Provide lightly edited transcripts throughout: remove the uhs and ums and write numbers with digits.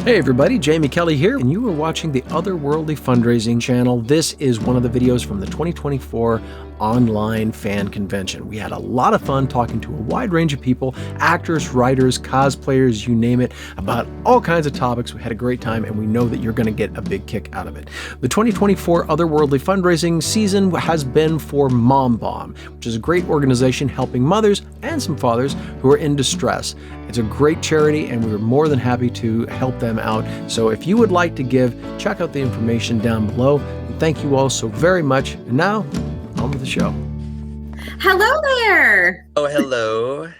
Hey everybody, Jamie Kelly here, and you are watching the Otherworldly Fundraising channel. This is one of the videos from the 2024 online fan convention. We had a lot of fun talking to a wide range of people, actors, writers, cosplayers, you name it, about all kinds of topics. We had a great time, and we know that you're going to get a big kick out of it. The 2024 Otherworldly Fundraising season has been for MomBomb, which is a great organization helping mothers and some fathers who are in distress. It's a great charity, and we were more than happy to help them out. So if you would like to give, check out the information down below. And thank you all so very much. And now, on with the show. Hello there. Oh, hello.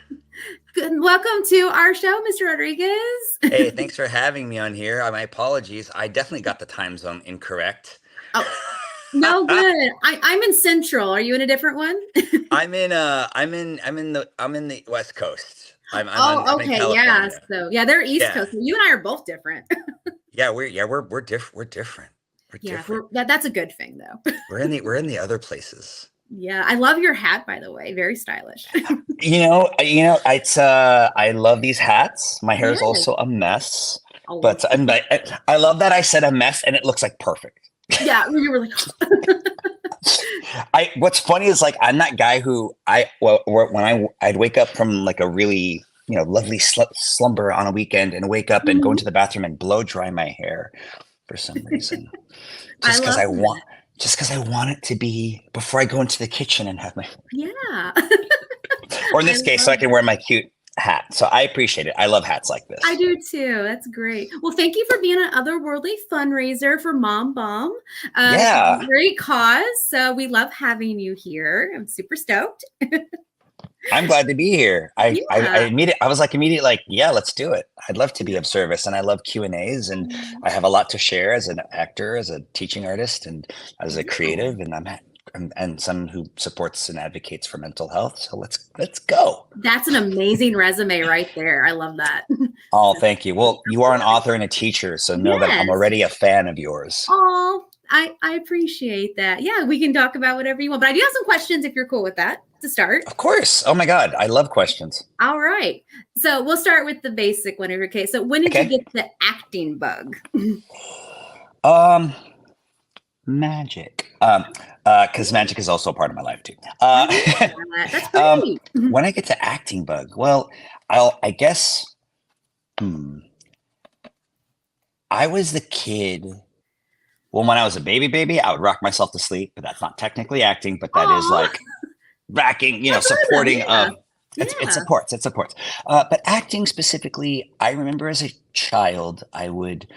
Good. Welcome to our show, Mr. Rodriguez. Hey, thanks for having me on here. My apologies. I definitely got the time zone incorrect. Oh, no good. I'm in Central. Are you in a different one? I'm in the West Coast. I'm okay. Yeah. So yeah, they're East Coast. You and I are both different. We're different. We're different. That's a good thing though. We're in the other places. Yeah, I love your hat, by the way. Very stylish. It's I love these hats. My hair is also a mess, but I love that I said a mess and it looks like perfect. Yeah, you were like. What's funny is like I'm that guy who when I'd wake up from like a really lovely slumber on a weekend and wake up and go into the bathroom and blow dry my hair for some reason, just because I want it to be before I go into the kitchen and have my or in this case, so I can wear my cute hat. So I appreciate it. I love hats like this. I do too. That's great. Well, thank you for being an Otherworldly fundraiser for MomBomb. Great cause. So we love having you here. I'm super stoked. I'm glad to be here. I was like immediately like, yeah, let's do it. I'd love to be of service, and I love Q&As, and I have a lot to share as an actor, as a teaching artist, and as a creative, and someone who supports and advocates for mental health. So let's go. That's an amazing resume right there. I love that. Oh, thank you. Well, you are an author and a teacher, so know that I'm already a fan of yours. Oh, I appreciate that. Yeah, we can talk about whatever you want, but I do have some questions if you're cool with that to start. Of course. Oh my God. I love questions. All right. So we'll start with the basic one. Okay. So when did you get the acting bug? Magic. Because magic is also a part of my life too. That's great. When I get to acting bug, well, I guess I was the kid. Well, when I was a baby, I would rock myself to sleep, but that's not technically acting, but that is like racking, supporting. It supports. But acting specifically, I remember as a child, I would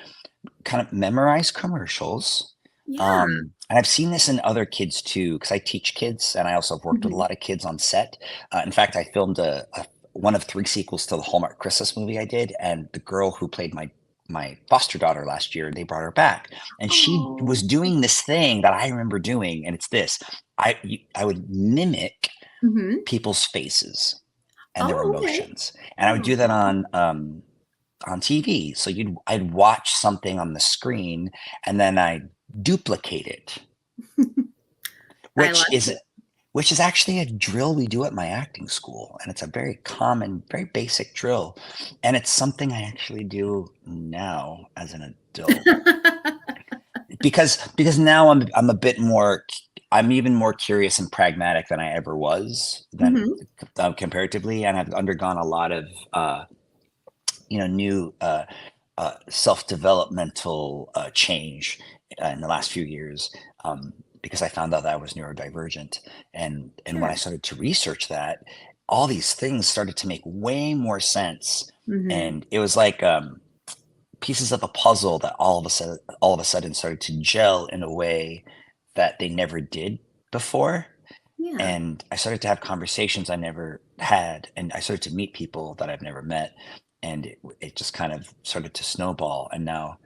kind of memorize commercials. And I've seen this in other kids too, because I teach kids, and I also have worked with a lot of kids on set. In fact, I filmed one of 3 sequels to the Hallmark Christmas movie I did, and the girl who played my foster daughter last year, they brought her back, and she was doing this thing that I remember doing, and it's this: I would mimic people's faces and their emotions, and I would do that on TV. So I'd watch something on the screen, and then I'd duplicate it, which is actually a drill we do at my acting school, and it's a very common, very basic drill, and it's something I actually do now as an adult because now I'm a bit more. I'm even more curious and pragmatic than I ever was comparatively, and I've undergone a lot of new self-developmental change in the last few years, because I found out that I was neurodivergent, and when I started to research that, all these things started to make way more sense, and it was like pieces of a puzzle that all of a sudden started to gel in a way that they never did before. And I started to have conversations I never had, and I started to meet people that I've never met, and it just kind of started to snowball, and now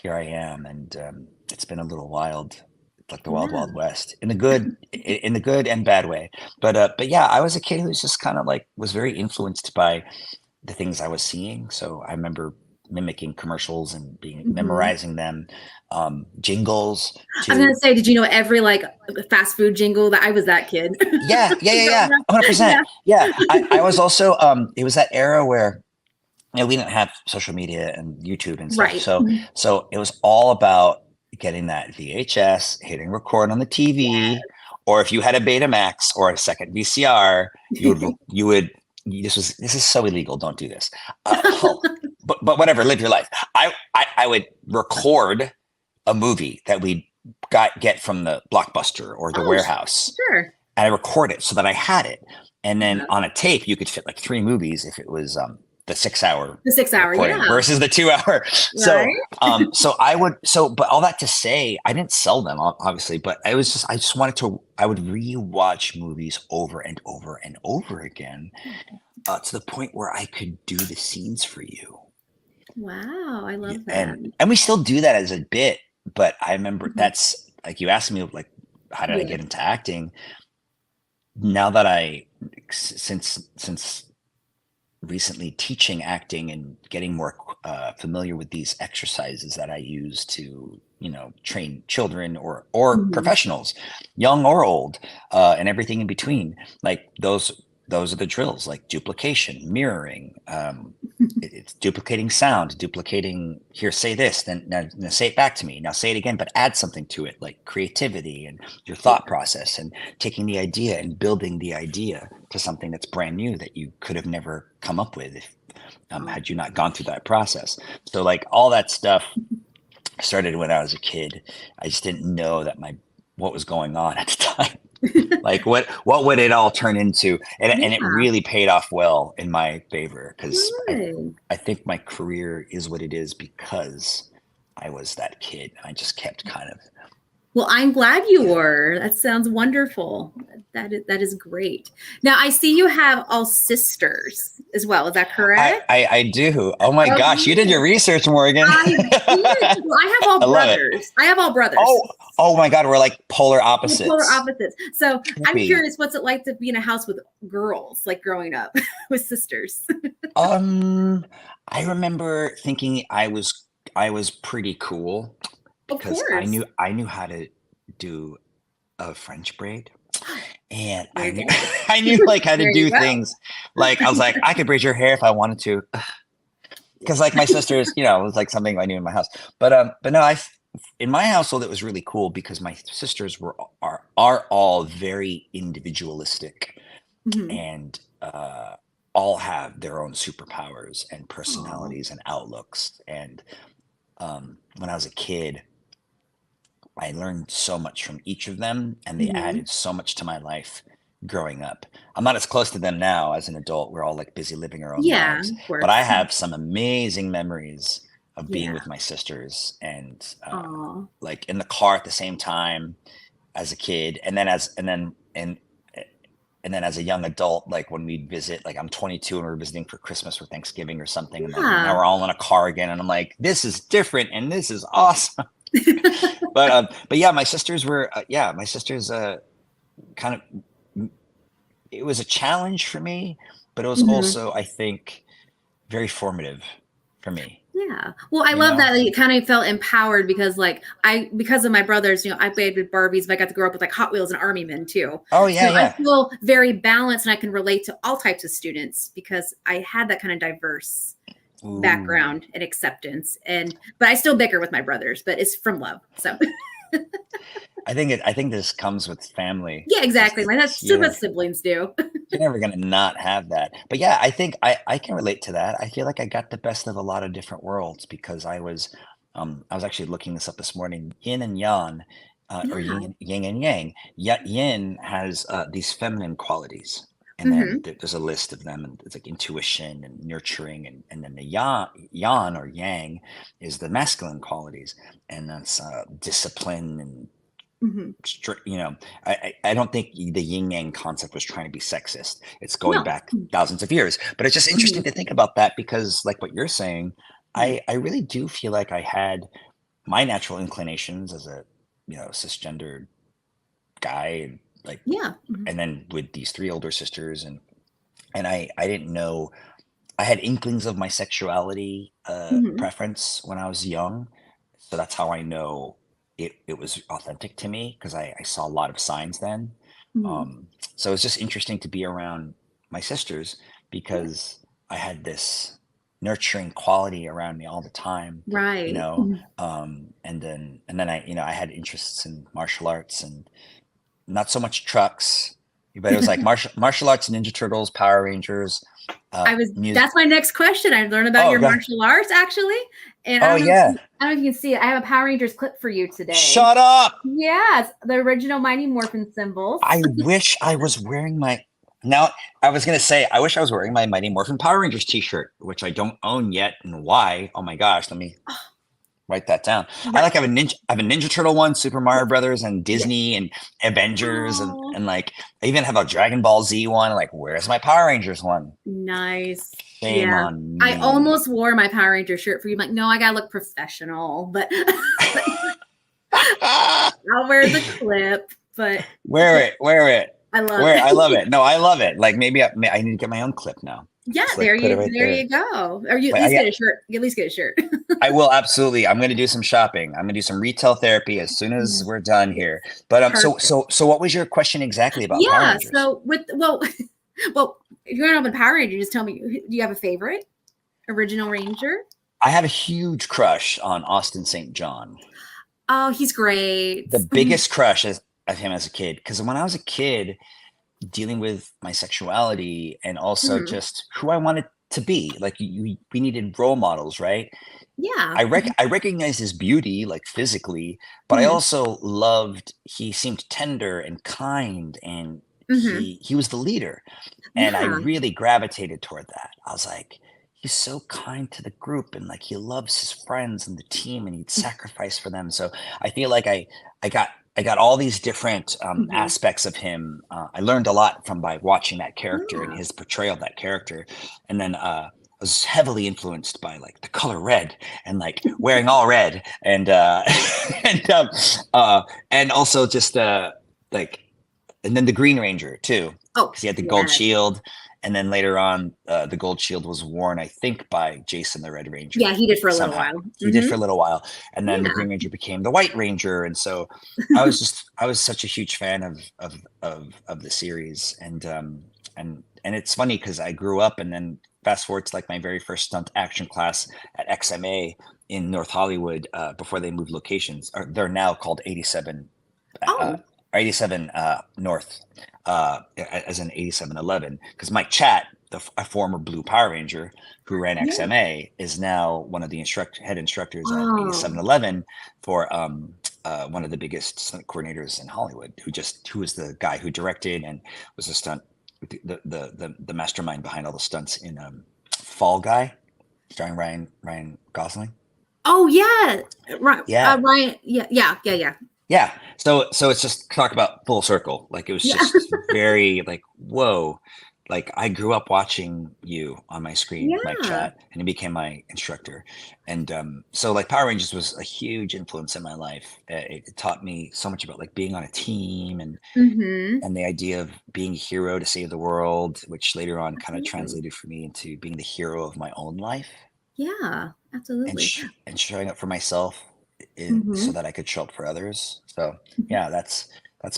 here I am, and it's been a little wild, like the wild west, in the good and bad way. But yeah, I was a kid who was just kind of like was very influenced by the things I was seeing. So I remember mimicking commercials and memorizing them, jingles. I was gonna say, did you know every like fast food jingle? That I was that kid. Yeah, 100%. Yeah, I was also. It was that era where we didn't have social media and YouTube and stuff. Right. So it was all about getting that VHS, hitting record on the TV, or if you had a Betamax or a second VCR, this is so illegal. Don't do this. But whatever, live your life. I would record a movie that we get from the Blockbuster or the warehouse. Sure. And I record it so that I had it. And then on a tape, you could fit like 3 movies if it was the 6 hour versus the 2 hour. Right. So but all that to say, I didn't sell them obviously, but I would rewatch movies over and over and over again to the point where I could do the scenes for you. Wow. I love that. And we still do that as a bit, but I remember that's like, you asked me like, how did I get into acting? Now that since recently teaching acting and getting more familiar with these exercises that I use to, train children or professionals, young or old, and everything in between, like those are the drills, like duplication, mirroring, it's duplicating sound, duplicating, here, say this, then now say it back to me, now say it again, but add something to it, like creativity and your thought process, and taking the idea and building the idea to something that's brand new that you could have never come up with if had you not gone through that process. So like all that stuff started when I was a kid. I just didn't know that what was going on at the time. Like what would it all turn into? And it really paid off well in my favor, because I think my career is what it is because I was that kid. I just kept kind of. Well, I'm glad you were. That sounds wonderful. That is great. Now I see you have all sisters as well. Is that correct? I do. Oh my gosh, you did your research, Morgan. I did. Well, I have all brothers. I have all brothers. Oh my God, we're like polar opposites. We're polar opposites. So I'm curious, what's it like to be in a house with girls, like growing up with sisters? I remember thinking I was pretty cool. Because I knew how to do a French braid, and I knew like how to do things. Like I was like, I could braid your hair if I wanted to, because like my sisters, it was like something I knew in my house. But no, in my household it was really cool because my sisters are all very individualistic, and all have their own superpowers and personalities and outlooks. And when I was a kid, I learned so much from each of them, and they added so much to my life growing up. I'm not as close to them now as an adult. We're all like busy living our own lives. But I have some amazing memories of being with my sisters, and like in the car at the same time as a kid, and then as a young adult, like when we visit, like I'm 22 and we're visiting for Christmas or Thanksgiving or something, and then now we're all in a car again, and I'm like, this is different and this is awesome. But yeah, my sisters were kind of, it was a challenge for me, but it was also, I think, very formative for me. Yeah. Well, I love that you kind of felt empowered because because of my brothers, I played with Barbies, but I got to grow up with like Hot Wheels and Army Men too. Oh yeah. So I feel very balanced, and I can relate to all types of students because I had that kind of diverse background and acceptance. But I still bicker with my brothers, but it's from love. So I think this comes with family. Yeah, exactly. That's what siblings do. You're never going to not have that. But yeah, I think I can relate to that. I feel like I got the best of a lot of different worlds because I was actually looking this up this morning. Yin and yang, or yin and yang. Yin has these feminine qualities. And then there's a list of them, and it's like intuition and nurturing, and then the yan or yang is the masculine qualities, and that's discipline and I don't think the yin yang concept was trying to be sexist. It's going back thousands of years, but it's just interesting to think about that because, like what you're saying, I really do feel like I had my natural inclinations as a cisgendered guy. Like, and then with these 3 older sisters, and I didn't know, I had inklings of my sexuality preference when I was young, so that's how I know it was authentic to me, because I saw a lot of signs then. So it's just interesting to be around my sisters because I had this nurturing quality around me all the time. Right. You know, and then I, you know, I had interests in martial arts and not so much trucks, but it was like martial arts, Ninja Turtles, Power Rangers. That's my next question. I learned about your martial arts actually. And I don't know if you can see it. I have a Power Rangers clip for you today. Shut up. Yes. The original Mighty Morphin symbols. I wish I was wearing now I was going to say, I wish I was wearing my Mighty Morphin Power Rangers t-shirt, which I don't own yet. And why? Oh my gosh. Let me write that down. Right. I have a Ninja Turtle one, Super Mario Brothers, and Disney and Avengers, and like I even have a Dragon Ball Z one. Like, where's my Power Rangers one? Nice. Shame on me. I almost wore my Power Ranger shirt for you. I'm like, no, I gotta look professional, but I'll wear the clip. But wear it. I love it. No, I love it. Like maybe I need to get my own clip now. Yeah, there you go. Or you at least get a shirt. I will, absolutely. I'm going to do some shopping. I'm going to do some retail therapy as soon as we're done here. But so what was your question exactly about Power Rangers? So if you're going to open Power Rangers, just tell me, do you have a favorite original Ranger? I have a huge crush on Austin St. John. Oh, he's great. The biggest crush of him as a kid, because when I was a kid, dealing with my sexuality and also just who I wanted to be, like we needed role models, right? Yeah. I recognized his beauty, like physically, but I also loved, he seemed tender and kind, and he was the leader, and I really gravitated toward that. I was like, he's so kind to the group, and like he loves his friends and the team, and he'd sacrifice for them. So I feel like I got all these different aspects of him. I learned a lot by watching that character and his portrayal of that character. And then I was heavily influenced by like the color red and like wearing all red and also just like, and then the Green Ranger too. Oh, because he had the gold shield. And then later on, the gold shield was worn, I think, by Jason the Red Ranger. Yeah, he did for a little while. He did for a little while, and then the Green Ranger became the White Ranger, and so I was such a huge fan of the series, and it's funny because I grew up, and then fast forward to like my very first stunt action class at XMA in North Hollywood before they moved locations. They're now called 87. 87 North, as in 8711, because Mike Chatt, a former Blue Power Ranger who ran XMA, is now one of the head instructors at 8711 for one of the biggest stunt coordinators in Hollywood, who was the guy who directed and was a stunt, the mastermind behind all the stunts in Fall Guy, starring Ryan Gosling. Oh yeah, Ryan. Yeah. Yeah. So it's just talk about full circle. Like it was just very like, whoa, like I grew up watching you on my screen, my chat, and he became my instructor. And so like Power Rangers was a huge influence in my life. It taught me so much about like being on a team and the idea of being a hero to save the world, which later on kind of translated for me into being the hero of my own life. Yeah, absolutely. And showing up for myself so that I could show up for others. So yeah, that's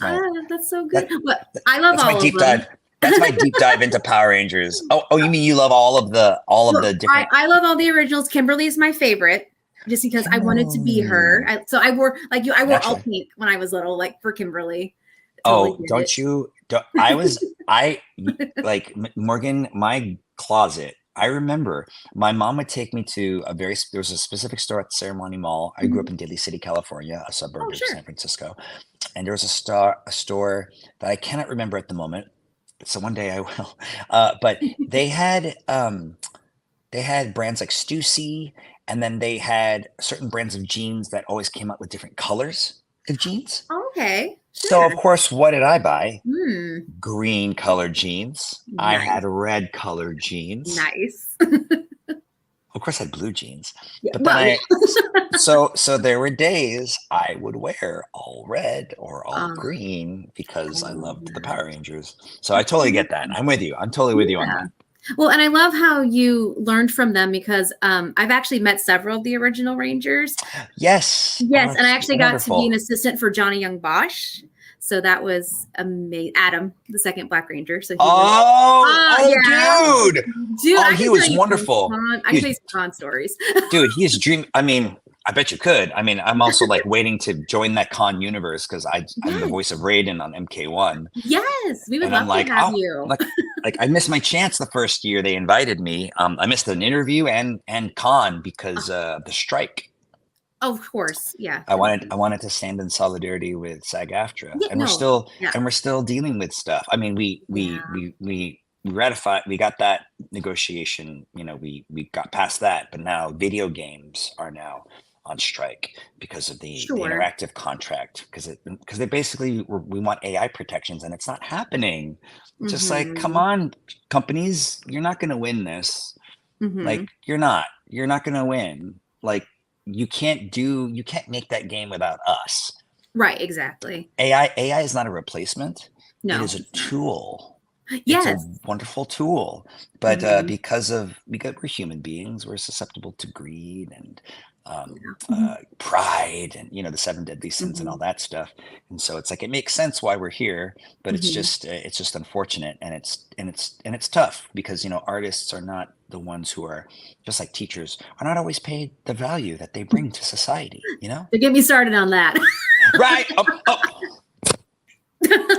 my that's so good. But I love all of them. That's my deep dive into Power Rangers. Oh, you mean you love all of the different? I love all the originals. Kimberly is my favorite, just because I wanted to be her. So I wore all pink when I was little, like for Kimberly. I like Morgan, my closet. I remember my mom would take me to there was a specific store at the Ceremony Mall. I grew up in Daly City, California, a suburb of San Francisco. And there was a store that I cannot remember at the moment. So one day I will. But they had brands like Stussy, and then they had certain brands of jeans that always came out with different colors of jeans. Okay. Sure. So of course, what did I buy? Green colored jeans. Nice. I had red colored jeans. Nice. Of course, I had blue jeans. But then so there were days I would wear all red or all green because I loved the Power Rangers. So I totally get that. I'm with you. I'm totally with you on that. Well, and I love how you learned from them because I've actually met several of the original Rangers. Yes. And I actually got to be an assistant for Johnny Young Bosch. So that was amazing. Adam, the second Black Ranger. So he dude. Dude, he was wonderful. I can tell you some con stories. Dude, he is dream. I mean, I bet you could. I mean, I'm also like waiting to join that con universe because I'm the voice of Raiden on MK1. Yes, we would love to have you. Like I missed my chance the first year they invited me. I missed an interview and con because of the strike. Of course, yeah. I wanted to stand in solidarity with SAG-AFTRA, and we're still dealing with stuff. I mean, we ratified, we got that negotiation. You know, we got past that, but now video games are now on strike because of the interactive contract, because they basically we want AI protections, and it's not happening. Just like, come on, companies, you're not going to win this. Like, you're not going to win. Like, you can't make that game without us. Right, exactly. AI is not a replacement. No. It is a tool. Yes. It's a wonderful tool. But because we're human beings, we're susceptible to greed and pride and, you know, the 7 deadly sins and all that stuff. And so it's like, it makes sense why we're here, but it's just unfortunate. And it's tough because, you know, artists are not the ones who are, just like teachers, are not always paid the value that they bring to society, you know? To get me started on that. Right.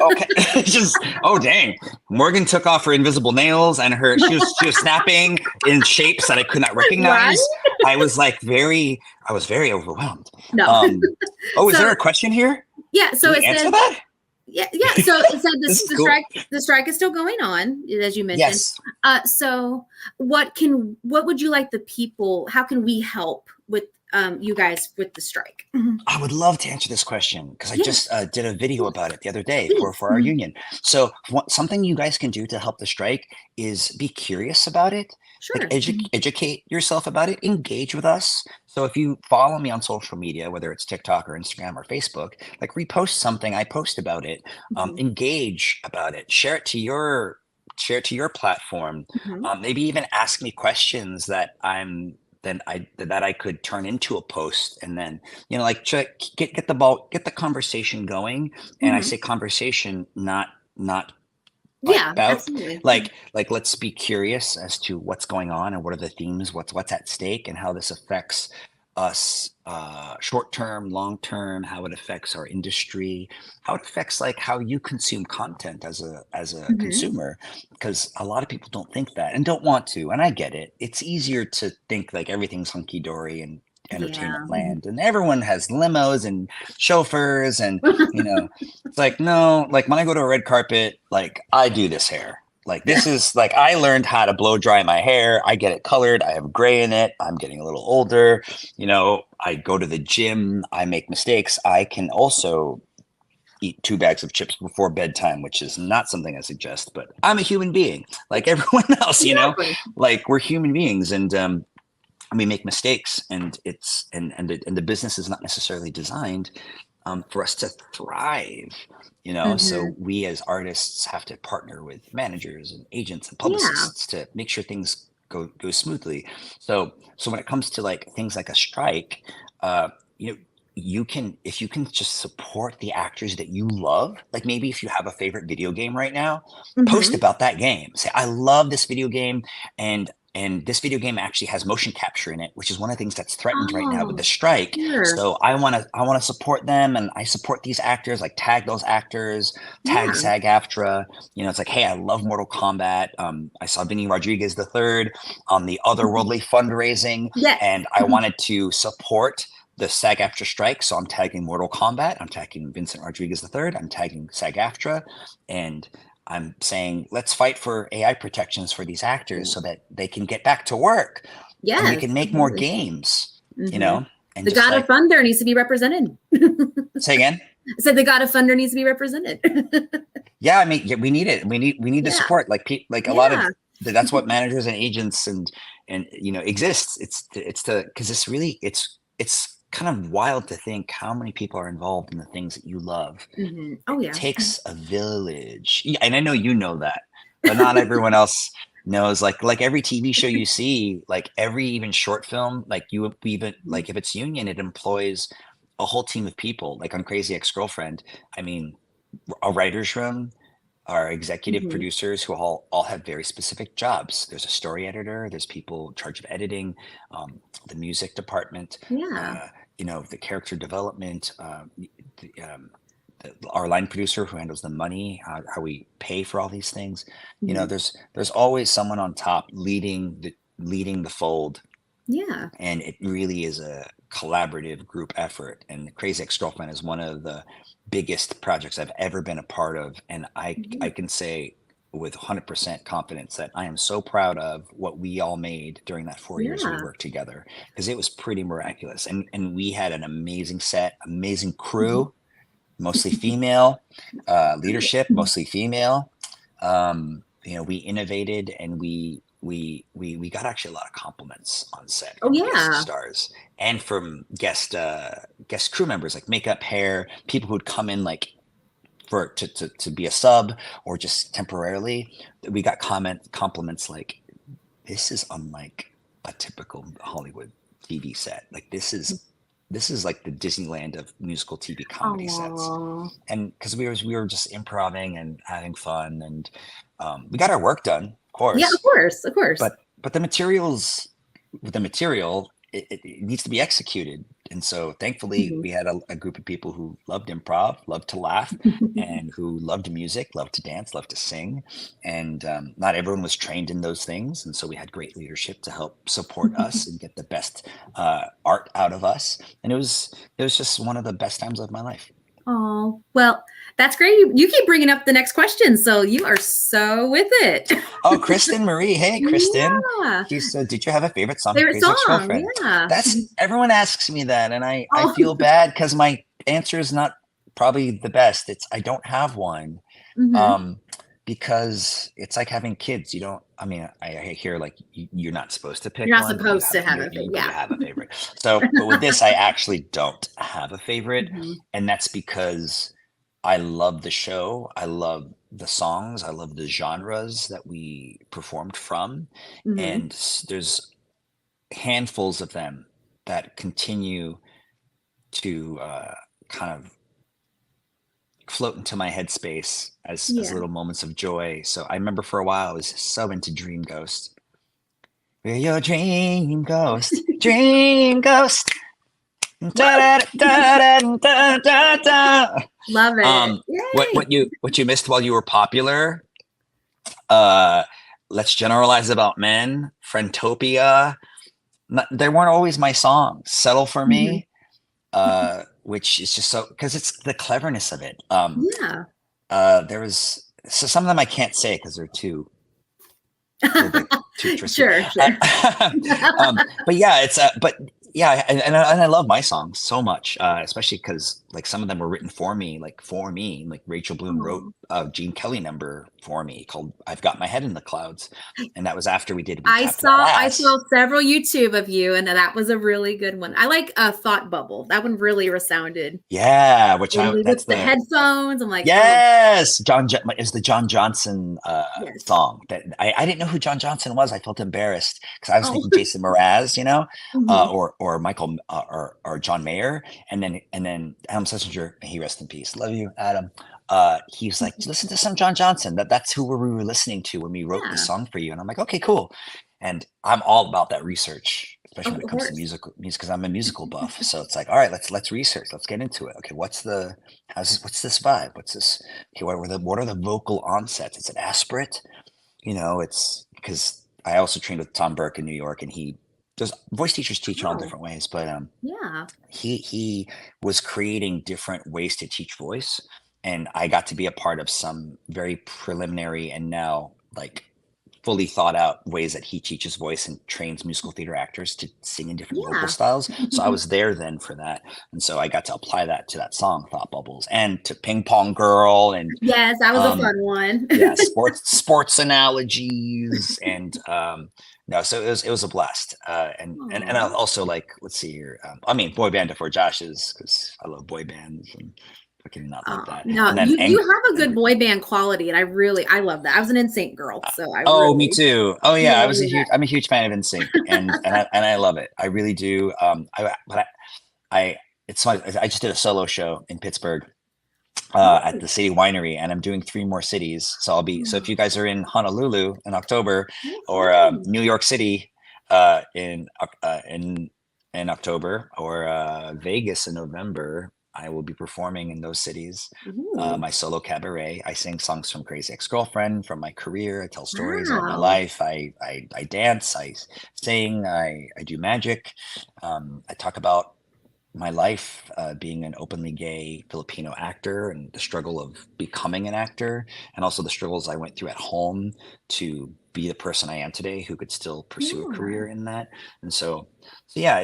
Okay. Just, dang. Morgan took off her invisible nails and she was snapping in shapes that I could not recognize. Right? I was very overwhelmed. No. Is there a question here? Yeah. So it says that? Yeah. So it said the strike is still going on, as you mentioned. Yes. So what would you like the people, how can we help with you guys with the strike? I would love to answer this question because I just did a video about it the other day for our union. So something you guys can do to help the strike is be curious about it. Sure. Like educate yourself about it. Engage with us. So if you follow me on social media, whether it's TikTok or Instagram or Facebook, like repost something I post about it. Engage about it. Share it to your platform. Maybe even ask me questions that I could turn into a post, and then, you know, like get the conversation going. And I say conversation, not about, absolutely. like let's be curious as to what's going on and what are the themes, what's at stake, and how this affects us, short term, long term, how it affects our industry, how it affects like how you consume content as a consumer, because a lot of people don't think that and don't want to, and I get it. It's easier to think like everything's hunky dory and entertainment land, and everyone has limos and chauffeurs, and you know, it's like, no, like when I go to a red carpet, like I do this hair. Like this is like, I learned how to blow dry my hair. I get it colored. I have gray in it. I'm getting a little older. You know, I go to the gym. I make mistakes. I can also eat 2 bags of chips before bedtime, which is not something I suggest, but I'm a human being like everyone else, you know, like we're human beings, and we make mistakes, and the business is not necessarily designed for us to thrive, you know. So we as artists have to partner with managers and agents and publicists to make sure things go smoothly. So when it comes to like things like a strike, you know, if you can just support the actors that you love, like maybe if you have a favorite video game right now, post about that game. Say, I love this video game, and this video game actually has motion capture in it, which is one of the things that's threatened right now with the strike. Sure. So I want to support them, and I support these actors, like tag those actors, tag SAG-AFTRA. You know, it's like, hey, I love Mortal Kombat. I saw Vinny Rodriguez III on the Otherworldly Fundraising, and I wanted to support the SAG-AFTRA strike. So I'm tagging Mortal Kombat. I'm tagging Vincent Rodriguez III. I'm tagging SAG-AFTRA, and I'm saying, let's fight for AI protections for these actors so that they can get back to work. Yeah, and we can make more games, you know. And the God of Thunder needs to be represented. Say again? I said the God of Thunder needs to be represented. Yeah, I mean, we need it. We need the support. Like a lot of that's what managers and agents and you know exists. It's because it's kind of wild to think how many people are involved in the things that you love. It takes a village, and I know you know that, but not everyone else knows. Like every TV show you see, like every even short film, like like if it's union, it employs a whole team of people. Like on Crazy Ex-Girlfriend, I mean, a writer's room, our executive producers who all have very specific jobs. There's a story editor, there's people in charge of editing, the music department, the character development, our line producer who handles the money, how we pay for all these things. There's always someone on top leading the fold. Yeah. And it really is a collaborative group effort. And Crazy Ex-Girlfriend is one of the biggest projects I've ever been a part of. And I can say with 100% confidence that I am so proud of what we all made during that 4 years we worked together, because it was pretty miraculous. And we had an amazing set, amazing crew, mostly female, leadership, mostly female. We innovated, and we got actually a lot of compliments on set. Guest stars and from guest crew members, like makeup, hair, people who'd come in like to be a sub or just temporarily. We got compliments like, this is unlike a typical Hollywood TV set. Like this is like the Disneyland of musical TV comedy sets. And because we were just improvising and having fun, and we got our work done. Course. Yeah, of course. But the material, it needs to be executed. And so thankfully we had a group of people who loved improv, loved to laugh, and who loved music, loved to dance, loved to sing. And not everyone was trained in those things. And so we had great leadership to help support us and get the best art out of us. And it was just one of the best times of my life. Oh, well, that's great. You keep bringing up the next question, so you are so with it. Oh, Kristen Marie. Hey, Kristen. Yeah. She said, did you have a favorite song? Favorite song, yeah. Everyone asks me that, and I feel bad because my answer is not probably the best. I don't have one. Because it's like having kids. I hear like you're not supposed to pick. You're not supposed to have a favorite. You have a favorite. So, but with this, I actually don't have a favorite, and that's because I love the show. I love the songs. I love the genres that we performed from, and there's handfuls of them that continue to kind of float into my headspace as little moments of joy. So I remember for a while I was so into Dream Ghost. We're your dream ghost, dream ghost. Da, da, da, da, da, da. Love it. What you missed while you were popular? Let's Generalize About Men, Friendtopia. They weren't always my songs. Settle for Me. Which is just so, because it's the cleverness of it. There was some of them I can't say because they're too tricky. Sure. But yeah, and I love my songs so much, especially because like some of them were written for me. Like Rachel Bloom wrote a Gene Kelly number for me called "I've Got My Head in the Clouds," and that was after we did. I saw several YouTube of you, and that was a really good one. I like Thought Bubble. That one really resounded. Yeah, that's the headphones. I'm like, yes, is the John Johnson song that I didn't know who John Johnson was. I felt embarrassed because I was thinking Jason Mraz, or Michael or John Mayer, and then Adam Schlesinger, may he rest in peace. Love you, Adam. He was like, listen to some John Johnson. That's who we were listening to when we wrote the song for you. And I'm like, okay, cool. And I'm all about that research, especially when it comes to music, because I'm a musical buff. So it's like, all right, let's research. Let's get into it. Okay, what's this vibe? What's this? Okay, what are the vocal onsets? Is it aspirate? It's because I also trained with Tom Burke in New York, and there's voice teachers teach in all different ways, but he was creating different ways to teach voice, and I got to be a part of some very preliminary and now like fully thought out ways that he teaches voice and trains musical theater actors to sing in different vocal styles. So I was there then for that, and so I got to apply that to that song Thought Bubbles and to Ping Pong Girl, and yes, that was a fun one. sports analogies, and no, so it was a blast, and I also like, let's see here. Boy band before Josh's, because I love boy bands, and I can not like that. No, you have a good boy band quality, and I love that. I was an NSYNC girl, so I me too. Oh yeah, I'm a huge fan of NSYNC, and I love it. I really do. It's funny. I just did a solo show in Pittsburgh, at the city winery, and I'm doing 3 more cities. So I'll be, so if you guys are in Honolulu in October, or New York City in October, or Vegas in November, I will be performing in those cities. My solo cabaret. I sing songs from Crazy Ex-Girlfriend, from my career. I tell stories about my life. I dance. I sing. I do magic. I talk about my life being an openly gay Filipino actor, and the struggle of becoming an actor, and also the struggles I went through at home to be the person I am today, who could still pursue a career in that. And so yeah,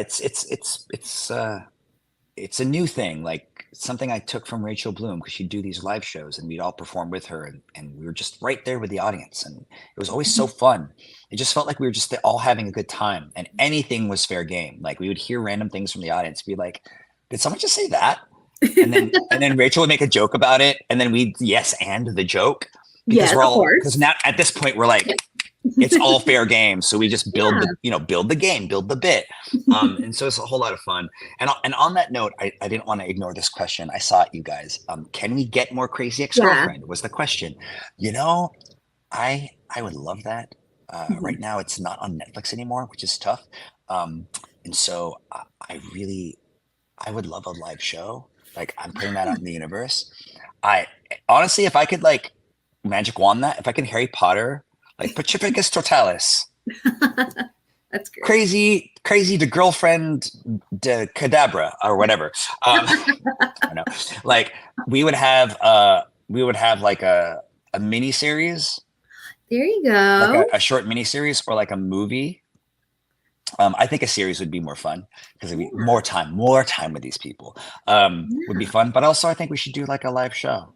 it's a new thing, like something I took from Rachel Bloom, because she'd do these live shows and we'd all perform with her, and we were just right there with the audience, and it was always so fun. It just felt like we were just all having a good time, and anything was fair game. Like we would hear random things from the audience, be like, did someone just say that? And then Rachel would make a joke about it, and then we'd yes and the joke, because because now at this point we're like, it's all fair game. So we just build build the game, build the bit. And so it's a whole lot of fun. And on that note, I didn't want to ignore this question. I saw it, you guys. Can we get more Crazy Ex-Girlfriend was the question. I would love that. Right now it's not on Netflix anymore, which is tough. And so I would love a live show. Like, I'm putting that out in the universe. I honestly, if I could like magic wand that, if I could Harry Potter, like Pacificus Totalis. That's great. Crazy the girlfriend de Cadabra, or whatever. I don't know. Like we would have like a mini series. There you go. Like a short mini series, or like a movie. I think a series would be more fun, because it'd be more time with these people. Would be fun. But also I think we should do like a live show,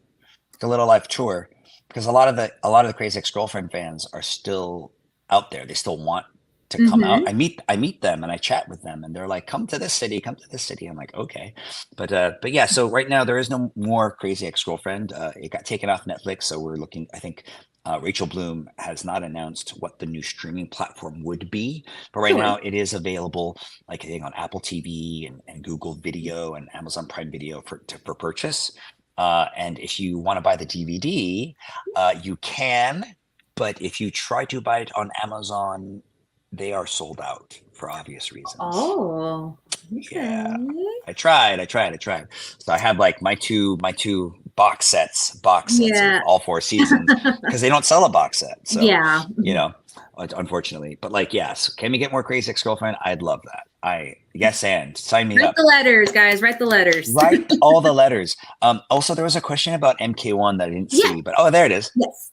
like a little live tour. Because a lot of the Crazy Ex-Girlfriend fans are still out there. They still want to come out. I meet them and I chat with them, and they're like, come to this city. I'm like, okay. But yeah, so right now there is no more Crazy Ex-Girlfriend. It got taken off Netflix. So we're looking, I think Rachel Bloom has not announced what the new streaming platform would be, but right now it is available, like I think on Apple TV and Google Video and Amazon Prime Video for purchase. And if you want to buy the DVD, you can, but if you try to buy it on Amazon, they are sold out for obvious reasons. Oh, okay. Yeah. I tried. So I have like my two box sets of all 4 seasons, because they don't sell a box set. So, unfortunately, but like, yes, can we get more Crazy Ex-Girlfriend? I'd love that. And sign me up. Write the letters, guys. Write the letters. Write all the letters. Also, there was a question about MK1 that I didn't see, but there it is. Yes.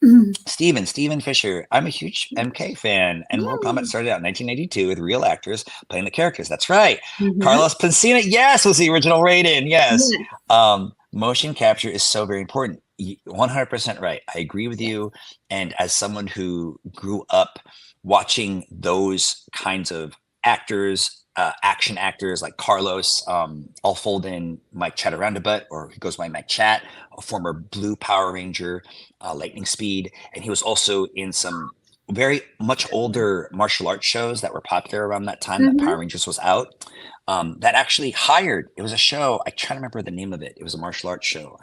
Steven Fisher. I'm a huge MK fan, and Mortal Kombat started out in 1992 with real actors playing the characters. That's right. Carlos Pancina, was the original Raiden. Yes. Motion capture is so very important. 100% right. I agree with you. And as someone who grew up watching those kinds of actors, action actors like Carlos, I'll fold in Mike Chatterandabutt, or he goes by Mike Chat, a former Blue Power Ranger, Lightning Speed, and he was also in some very much older martial arts shows that were popular around that time that Power Rangers was out. That actually it was a show, I try to remember the name of it. It was a martial arts show.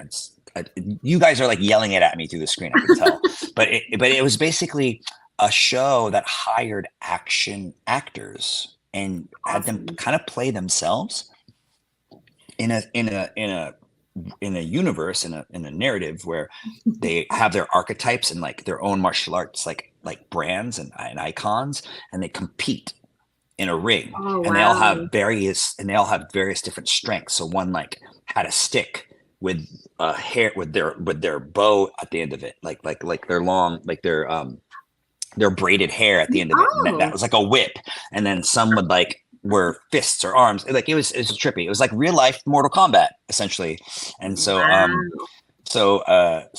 You guys are like yelling it at me through the screen, I can tell. but it was basically a show that hired action actors and had them kind of play themselves in a universe, in a narrative where they have their archetypes and like their own martial arts, like brands and icons, and they compete in a ring. And they all have various different strengths. So one like had a stick with hair, with their bow at the end of it, like their long, like their braided hair at the end of it. And that was like a whip. And then some would like were fists or arms. Like it was trippy. It was like real life Mortal Kombat essentially. And so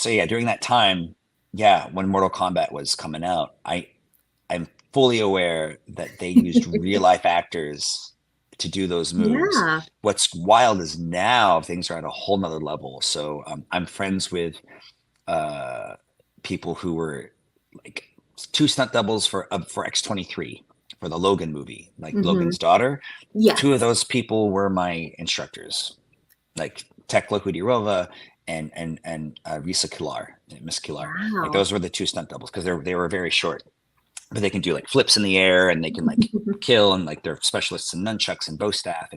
yeah, during that time, when Mortal Kombat was coming out, I'm fully aware that they used real life actors to do those moves. What's wild is now things are at a whole nother level. So I'm friends with people who were like 2 stunt doubles for X-23 for the Logan movie, like Logan's daughter. 2 of those people were my instructors, like Tekla Hudirova Risa Kilar, Miss Kilar. Wow. Like those were the two stunt doubles because they were very short, but they can do like flips in the air and they can like kill, and like they're specialists in nunchucks and bow staff,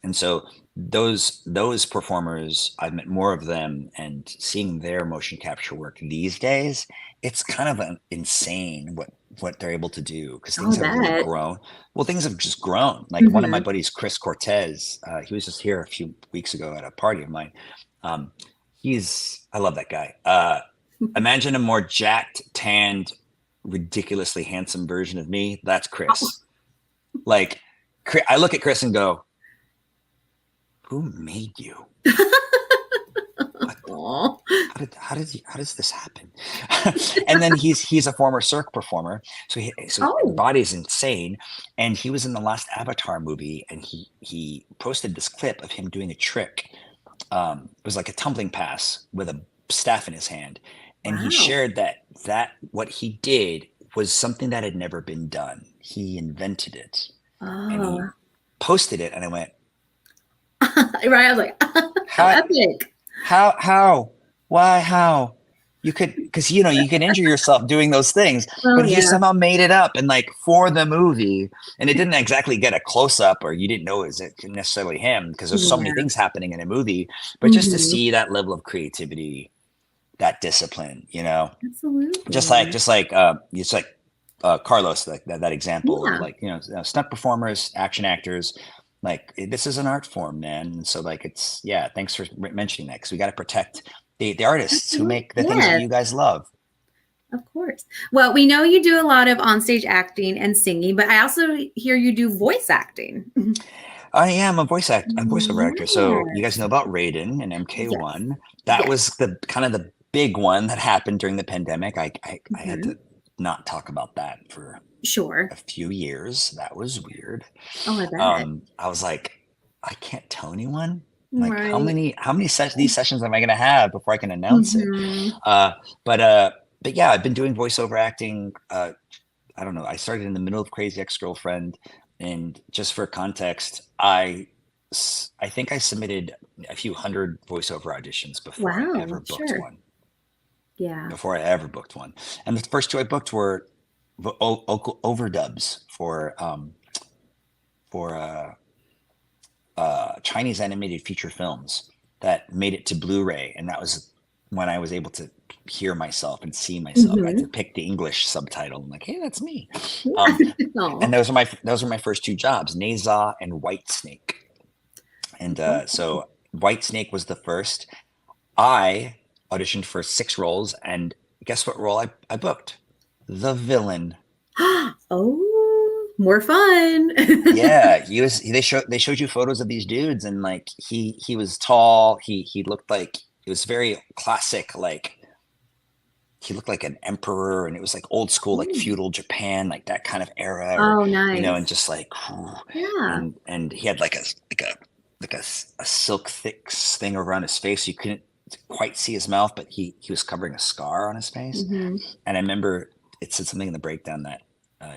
and so those performers, I've met more of them, and seeing their motion capture work these days, it's kind of insane what they're able to do, because things have really grown. Well, things have just grown. Like one of my buddies, Chris Cortez, he was just here a few weeks ago at a party of mine. I love that guy. Imagine a more jacked, tanned, ridiculously handsome version of me. That's Chris. Like, I look at Chris and go, who made you? How does this happen? And then he's a former Cirque performer, so his body is insane. And he was in the last Avatar movie, and he posted this clip of him doing a trick. It was like a tumbling pass with a staff in his hand, and he shared that what he did was something that had never been done. He invented it, and he posted it, and I went, right. I was like, how, why, how? You could, because you can injure yourself doing those things, but he somehow made it up, and like for the movie, and it didn't exactly get a close up, or you didn't know it was necessarily him, because there's so many things happening in a movie, but just to see that level of creativity, that discipline, absolutely, just like it's like Carlos, like that example, like stunt performers, action actors. Like, this is an art form, man. And so like, it's, thanks for mentioning that, because we got to protect the artists who make the things that you guys love. Of course. Well, we know you do a lot of onstage acting and singing, but I also hear you do voice acting. I am a voiceover actor. So you guys know about Raiden and MK1. Yes. That was the kind of the big one that happened during the pandemic. I had to not talk about that for a few years. That was weird. Oh, I bet. I was like, I can't tell anyone. Like, how many these sessions am I going to have before I can announce it? But yeah, I've been doing voiceover acting. I don't know. I started in the middle of Crazy Ex-Girlfriend, and just for context, I think I submitted a few hundred voiceover auditions before I ever booked one. Yeah. Before I ever booked one, and the first two I booked were overdubs for Chinese animated feature films that made it to Blu-ray, and that was when I was able to hear myself and see myself. I had to pick the English subtitle. I'm like, hey, that's me. And those were my first two jobs, Naza and Whitesnake. And so Whitesnake was the first. I auditioned for 6 roles, and guess what role I booked? The villain. Oh, more fun. Yeah, they showed you photos of these dudes, and like he was tall. He looked like, it was very classic, like he looked like an emperor, and it was like old school, like feudal Japan, like that kind of era. Oh, nice. And just like, and he had like a silk thick thing around his face. You couldn't quite see his mouth, but he was covering a scar on his face. And I remember it said something in the breakdown that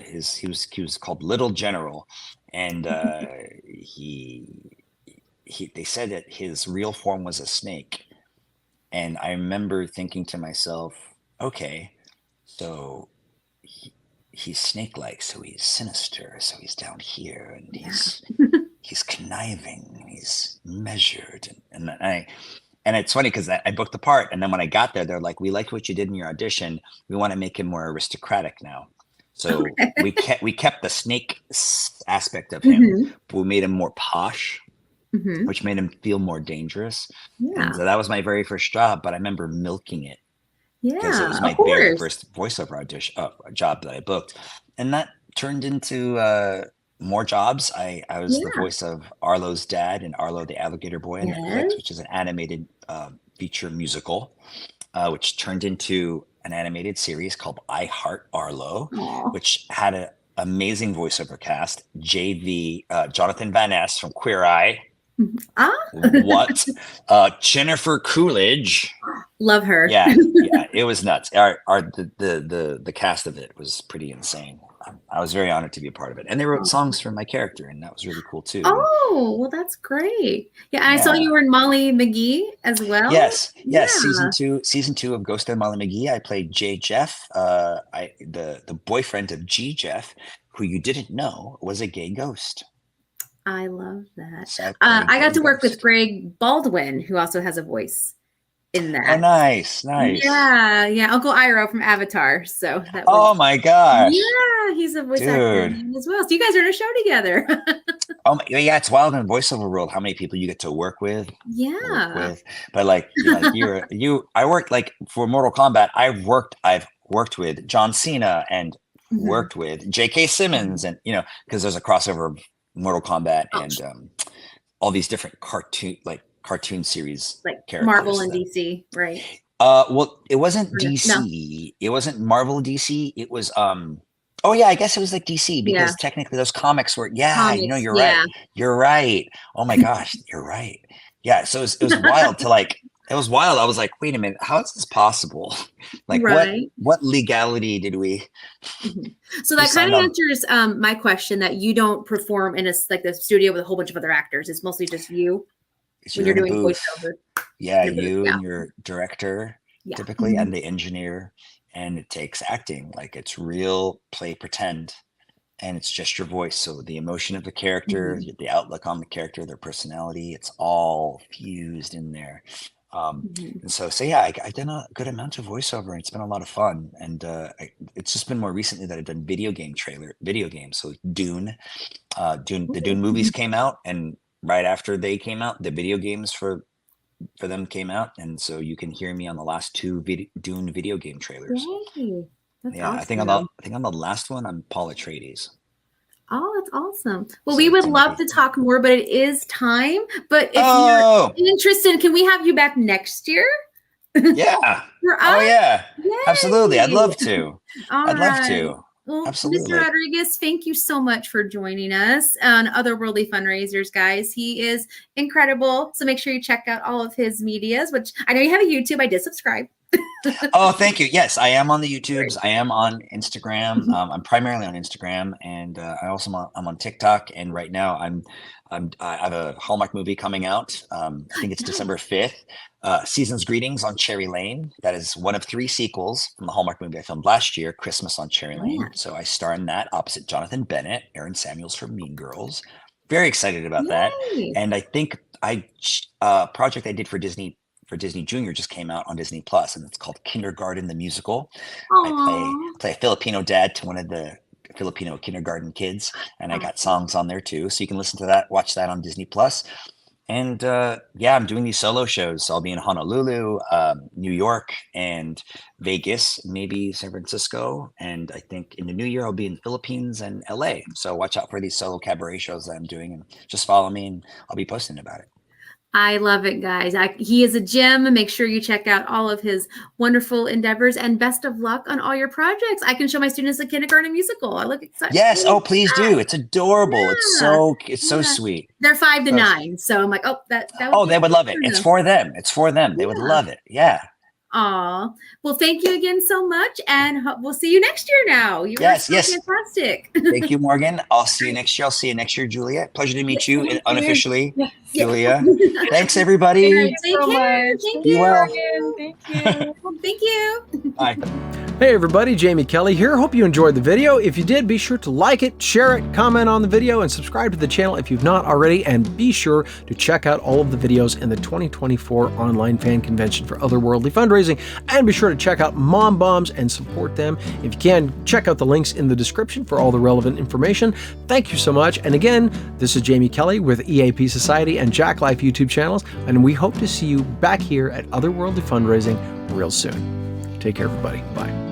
he was called Little General, and they said that his real form was a snake. And I remember thinking to myself, okay, so he's snake-like, so he's sinister, so he's down here, and he's conniving, he's measured, and it's funny because I booked the part, and then when I got there, they're like, we liked what you did in your audition. We want to make him more aristocratic now. So we kept the snake aspect of him, but we made him more posh, which made him feel more dangerous. And so that was my very first job, but I remember milking it. Because it was my very first voiceover audition job that I booked. And that turned into more jobs. I was the voice of Arlo's dad in Arlo the Alligator Boy on Netflix, which is an animated feature musical, which turned into an animated series called I Heart Arlo, which had an amazing voiceover cast. JV, Jonathan Van Ness from Queer Eye. What? Jennifer Coolidge. Love her. Yeah, it was nuts. The cast of it was pretty insane. I was very honored to be a part of it, and they wrote songs for my character, and that was really cool too. Oh, well, that's great. Yeah, I saw you were in Molly McGee as well. Yes. Season two of Ghost and Molly McGee. I played J. Jeff, the boyfriend of G. Jeff, who you didn't know was a gay ghost. I love that. So I got to work with Greg Baldwin, who also has a voice in that. Oh, nice. Yeah, Uncle Iroh from Avatar. So that was, oh my gosh. Yeah, he's a voice actor as well. So you guys are in a show together. Yeah, it's wild in voiceover world how many people you get to work with. Yeah. But I worked like for Mortal Kombat. I've worked with John Cena and worked with J.K. Simmons, and because there's a crossover of Mortal Kombat and all these different cartoon series like characters. Marvel and DC, right? Well, it wasn't DC. No. It wasn't Marvel DC. It was oh yeah, I guess it was like DC because technically those comics were comics, you're right. You're right. Oh my gosh, you're right. Yeah, so it was wild to it was wild. I was like, wait a minute, how is this possible? Like what legality did we So that kind of answers my question that you don't perform in the studio with a whole bunch of other actors. It's mostly just you. When you're doing voiceover. Yeah, you and your director typically and the engineer, and it takes acting. Like it's real play pretend, and it's just your voice. So the emotion of the character, the outlook on the character, their personality, it's all fused in there. And so yeah, I did a good amount of voiceover, and it's been a lot of fun. And it's just been more recently that I've done video games. So Dune, the Dune movies came out, and right after they came out, the video games for them came out, and so you can hear me on the last two Dune video game trailers. Yay. That's awesome. I think on the last one, I'm Paul Atreides. Oh, that's awesome. Well, we would love to talk more, but it is time. But if you're interested, can we have you back next year? Yeah. Oh yeah. Yay. Absolutely. I'd love to. I'd love to. Well, absolutely. Mr. Rodriguez, thank you so much for joining us on Otherworldly Fundraisers, guys. He is incredible. So make sure you check out all of his medias, which I know you have a YouTube. I did subscribe. Oh, thank you. Yes, I am on the YouTubes. I am on Instagram. I'm primarily on Instagram, and I'm on TikTok. And right now, I have a Hallmark movie coming out. I think it's December 5th. Season's Greetings on Cherry Lane. That is one of 3 sequels from the Hallmark movie I filmed last year, Christmas on Cherry Lane. So I star in that opposite Jonathan Bennett, Aaron Samuels from Mean Girls. Very excited about that. And I think project I did for Disney Junior just came out on Disney Plus, and it's called Kindergarten the Musical. I play a Filipino dad to one of the Filipino kindergarten kids, and I got songs on there too. So you can listen to that, watch that on Disney Plus. And I'm doing these solo shows. So I'll be in Honolulu, New York, and Vegas, maybe San Francisco. And I think in the new year, I'll be in Philippines and LA. So watch out for these solo cabaret shows that I'm doing, and just follow me, and I'll be posting about it. I love it, guys. He is a gem. Make sure you check out all of his wonderful endeavors, and best of luck on all your projects. I can show my students the kindergarten musical. I look excited. Yes. Oh, please do. It's adorable. Yeah. It's so sweet. They're 5 to 9. So I'm like, they would love it. It's for them. They would love it. Yeah. Aw. Well, thank you again so much, and we'll see you next year now. You were so fantastic. Thank you, Morgan. I'll see you next year. I'll see you next year, Julia. Pleasure to meet you unofficially, Julia. Thanks, everybody. Thank you so much. Thank you. Be well. Thank you. Thank you. Bye. Hey everybody, Jamie Kelly here. Hope you enjoyed the video. If you did, be sure to like it, share it, comment on the video, and subscribe to the channel if you've not already. And be sure to check out all of the videos in the 2024 online fan convention for Otherworldly Fundraising. And be sure to check out MomBombs and support them. If you can, check out the links in the description for all the relevant information. Thank you so much. And again, this is Jamie Kelly with EAP Society and Jack Life YouTube channels. And we hope to see you back here at Otherworldly Fundraising real soon. Take care, everybody. Bye.